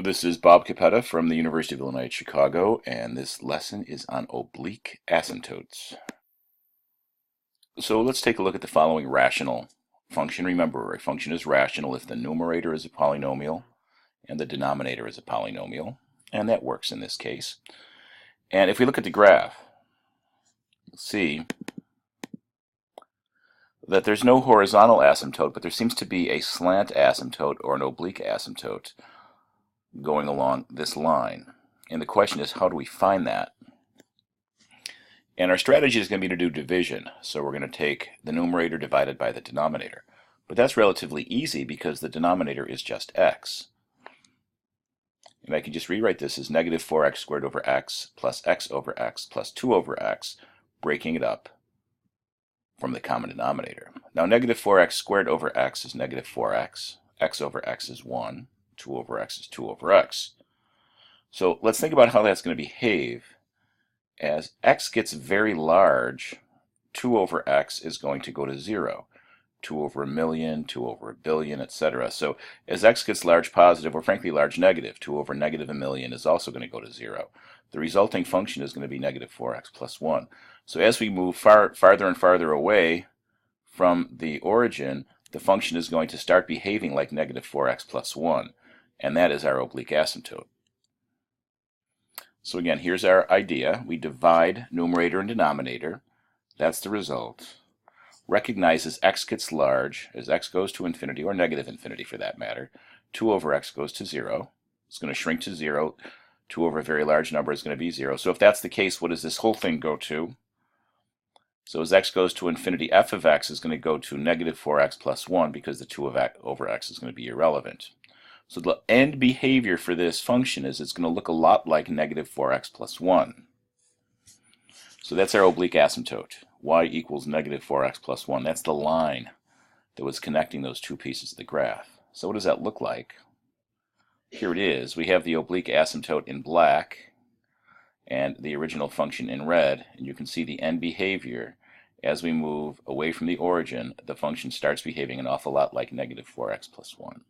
This is Bob Capetta from the University of Illinois at Chicago, and this lesson is on oblique asymptotes. So let's take a look at the following rational function. Remember, a function is rational if the numerator is a polynomial and the denominator is a polynomial, and that works in this case. And if we look at the graph, you'll see that there's no horizontal asymptote, but there seems to be a slant asymptote or an oblique asymptote going along this line. And the question is, how do we find that? And our strategy is going to be to do division. So we're going to take the numerator divided by the denominator. But that's relatively easy because the denominator is just x. And I can just rewrite this as negative 4x squared over x over x plus 2 over x, breaking it up from the common denominator. Now negative 4x squared over x is negative 4x. X over x is 1. 2 over x is 2 over x. So let's think about how that's going to behave. As x gets very large, 2 over x is going to go to 0. 2 over a million, 2 over a billion, etc. So as x gets large positive, or frankly large negative, 2 over negative a million is also going to go to 0. The resulting function is going to be negative 4x plus 1. So as we move farther and farther away from the origin, the function is going to start behaving like negative 4x plus 1. And that is our oblique asymptote. So again, here's our idea. We divide numerator and denominator. That's the result. Recognize as x gets large, as x goes to infinity, or negative infinity for that matter, 2 over x goes to 0. It's going to shrink to 0. 2 over a very large number is going to be 0. So if that's the case, what does this whole thing go to? So as x goes to infinity, f of x is going to go to negative 4x plus 1 because the 2 over x is going to be irrelevant. So the end behavior for this function is it's going to look a lot like negative 4x plus 1. So that's our oblique asymptote. Y equals negative 4x plus 1. That's the line that was connecting those two pieces of the graph. So what does that look like? Here it is. We have the oblique asymptote in black and the original function in red. And you can see the end behavior. As we move away from the origin, the function starts behaving an awful lot like negative 4x plus 1.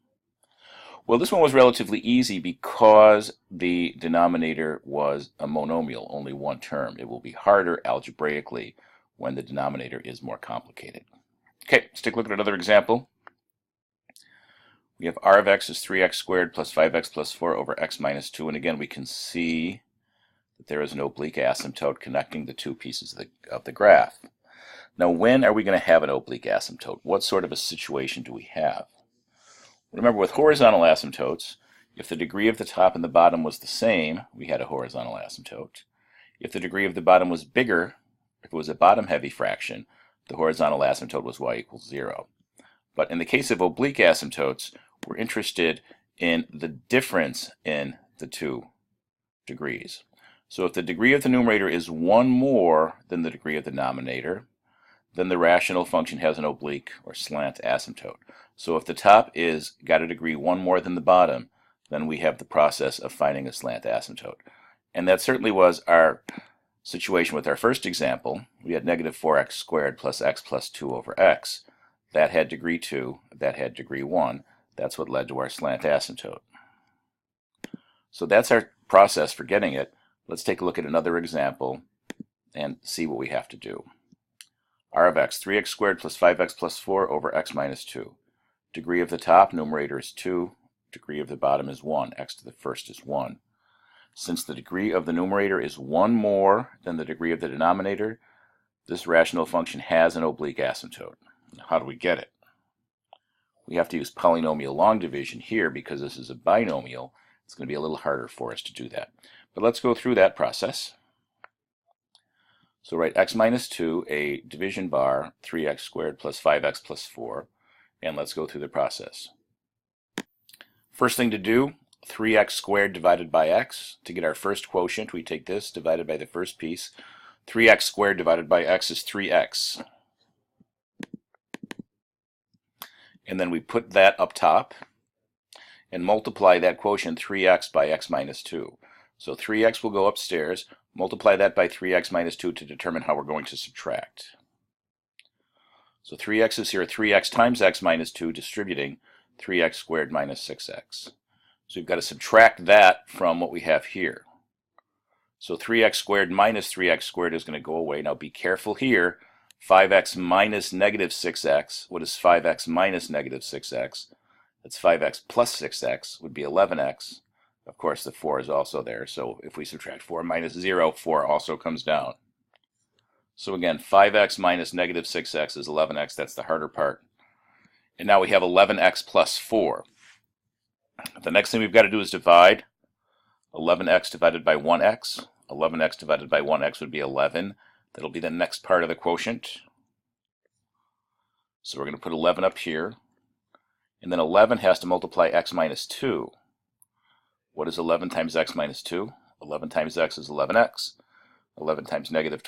Well, this one was relatively easy because the denominator was a monomial, only one term. It will be harder algebraically when the denominator is more complicated. Okay, let's take a look at another example. We have r of x is 3x squared plus 5x plus 4 over x minus 2. And again, we can see that there is an oblique asymptote connecting the two pieces of the graph. Now, when are we going to have an oblique asymptote? What sort of a situation do we have? Remember, with horizontal asymptotes, if the degree of the top and the bottom was the same, we had a horizontal asymptote. If the degree of the bottom was bigger, if it was a bottom-heavy fraction, the horizontal asymptote was y equals 0. But in the case of oblique asymptotes, we're interested in the difference in the two degrees. So if the degree of the numerator is 1 more than the degree of the denominator, then the rational function has an oblique or slant asymptote. So if the top is got a degree 1 more than the bottom, then we have the process of finding a slant asymptote. And that certainly was our situation with our first example. We had negative 4x squared plus x plus 2 over x. That had degree 2, that had degree 1. That's what led to our slant asymptote. So that's our process for getting it. Let's take a look at another example and see what we have to do. R of x, 3x squared plus 5x plus 4 over x minus 2. Degree of the top, numerator is 2. Degree of the bottom is 1. X to the first is 1. Since the degree of the numerator is 1 more than the degree of the denominator, this rational function has an oblique asymptote. How do we get it? We have to use polynomial long division here because this is a binomial. It's going to be a little harder for us to do that. But let's go through that process. So write x minus 2, a division bar, 3x squared plus 5x plus 4. And let's go through the process. First thing to do, 3x squared divided by x. To get our first quotient, we take this divided by the first piece. 3x squared divided by x is 3x. And then we put that up top and multiply that quotient 3x by x minus 2. So 3x will go upstairs, multiply that by 3x minus 2 to determine how we're going to subtract. So 3x is here, 3x times x minus 2, distributing 3x squared minus 6x. So we've got to subtract that from what we have here. So 3x squared minus 3x squared is going to go away. Now be careful here. 5x minus negative 6x. What is 5x minus negative 6x? That's 5x plus 6x would be 11x. Of course, the 4 is also there. So if we subtract 4 minus 0, 4 also comes down. So again, 5x minus negative 6x is 11x. That's the harder part. And now we have 11x plus 4. The next thing we've got to do is divide. 11x divided by 1x. 11x divided by 1x would be 11. That'll be the next part of the quotient. So we're going to put 11 up here. And then 11 has to multiply x minus 2. What is 11 times x minus 2? 11 times x is 11x. 11 times negative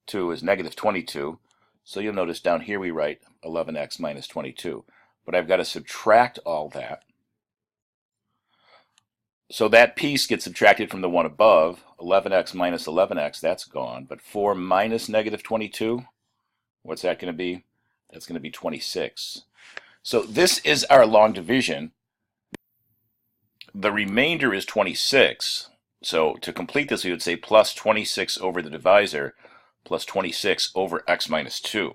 2 is negative 22. So you'll notice down here we write 11x minus 22. But I've got to subtract all that. So that piece gets subtracted from the one above. 11x minus 11x, that's gone. But 4 minus negative 22, what's that going to be? That's going to be 26. So this is our long division. The remainder is 26. So to complete this, we would say plus 26 over the divisor plus 26 over x minus 2.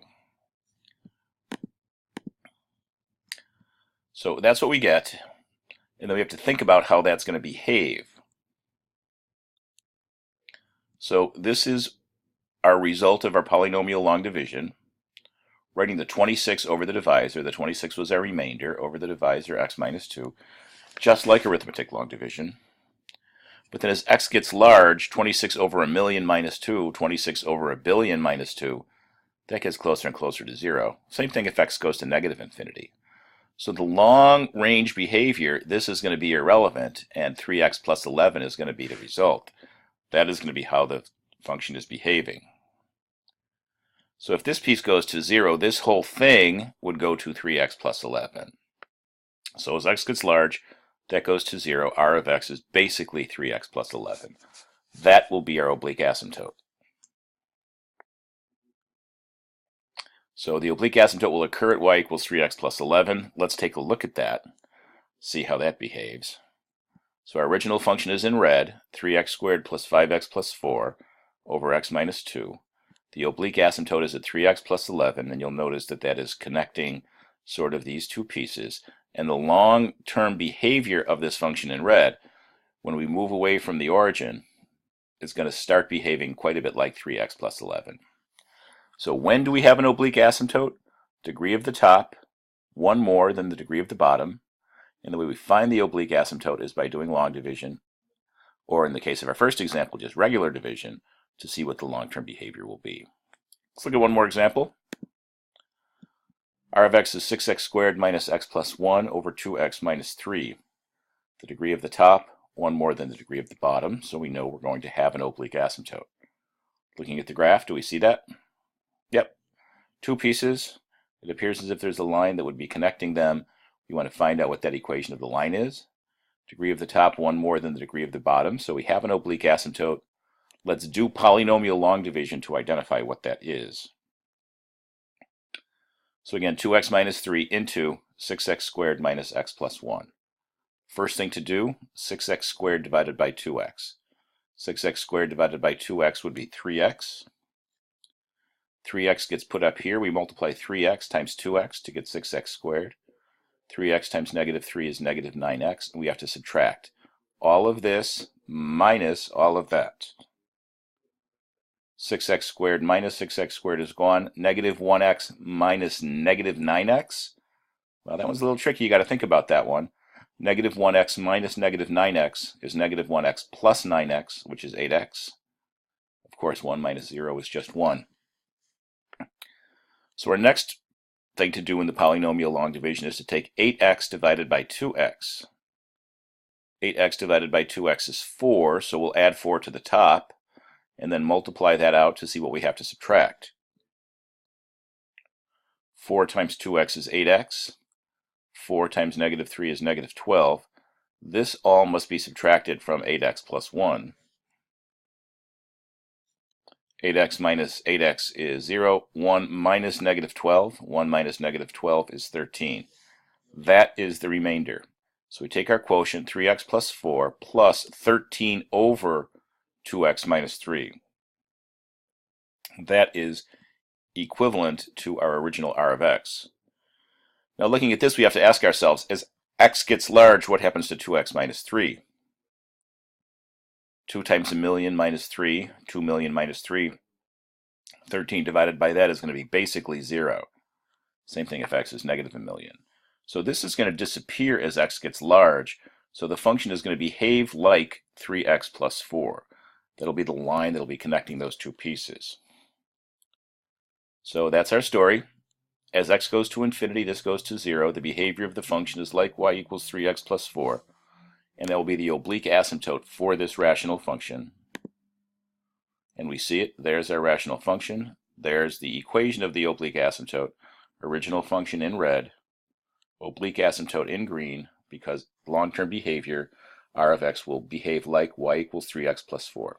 So that's what we get. And then we have to think about how that's going to behave. So this is our result of our polynomial long division. Writing the 26 over the divisor. The 26 was our remainder over the divisor x minus 2. Just like arithmetic long division. But then as x gets large, 26 over a million minus 2, 26 over a billion minus 2, that gets closer and closer to 0. Same thing if x goes to negative infinity. So the long range behavior, this is going to be irrelevant, and 3x plus 11 is going to be the result. That is going to be how the function is behaving. So if this piece goes to 0, this whole thing would go to 3x plus 11. So as x gets large, that goes to 0. R of x is basically 3x plus 11. That will be our oblique asymptote. So the oblique asymptote will occur at y equals 3x plus 11. Let's take a look at that, see how that behaves. So our original function is in red, 3x squared plus 5x plus 4 over x minus 2. The oblique asymptote is at 3x plus 11, and you'll notice that that is connecting sort of these two pieces. And the long-term behavior of this function in red, when we move away from the origin, is going to start behaving quite a bit like 3x plus 11. So when do we have an oblique asymptote? Degree of the top, 1 more than the degree of the bottom. And the way we find the oblique asymptote is by doing long division, or in the case of our first example, just regular division, to see what the long-term behavior will be. Let's look at one more example. R of x is 6x squared minus x plus 1 over 2x minus 3. The degree of the top, 1 more than the degree of the bottom, so we know we're going to have an oblique asymptote. Looking at the graph, do we see that? Yep, two pieces. It appears as if there's a line that would be connecting them. We want to find out what that equation of the line is. Degree of the top, 1 more than the degree of the bottom, so we have an oblique asymptote. Let's do polynomial long division to identify what that is. So again, 2x minus 3 into 6x squared minus x plus 1. First thing to do, 6x squared divided by 2x. 6x squared divided by 2x would be 3x. 3x gets put up here. We multiply 3x times 2x to get 6x squared. 3x times negative 3 is negative 9x. And we have to subtract all of this minus all of that. 6x squared minus 6x squared is gone. Negative 1x minus negative 9x. Well, that one's a little tricky. You got to think about that one. Negative 1x minus negative 9x is negative 1x plus 9x, which is 8x. Of course, 1 minus 0 is just 1. So our next thing to do in the polynomial long division is to take 8x divided by 2x. 8x divided by 2x is 4, so we'll add 4 to the top and then multiply that out to see what we have to subtract. 4 times 2x is 8x. 4 times negative 3 is negative 12. This all must be subtracted from 8x plus 1. 8x minus 8x is 0. 1 minus negative 12. 1 minus negative 12 is 13. That is the remainder. So we take our quotient, 3x plus 4, plus 13 over 2x minus 3. That is equivalent to our original r of x. Now looking at this, we have to ask ourselves, as x gets large, what happens to 2x minus 3? 2 times a million minus 3, 2 million minus 3. 13 divided by that is going to be basically 0. Same thing if x is negative a million. So this is going to disappear as x gets large. So the function is going to behave like 3x plus 4. That'll be the line that'll be connecting those two pieces. So that's our story. As x goes to infinity, this goes to 0. The behavior of the function is like y equals 3x plus 4. And that will be the oblique asymptote for this rational function. And we see it. There's our rational function. There's the equation of the oblique asymptote. Original function in red. Oblique asymptote in green, because long-term behavior, r of x will behave like y equals 3x plus 4.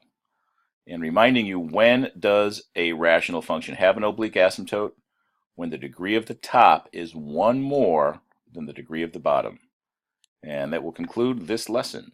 And reminding you, when does a rational function have an oblique asymptote? When the degree of the top is 1 more than the degree of the bottom. And that will conclude this lesson.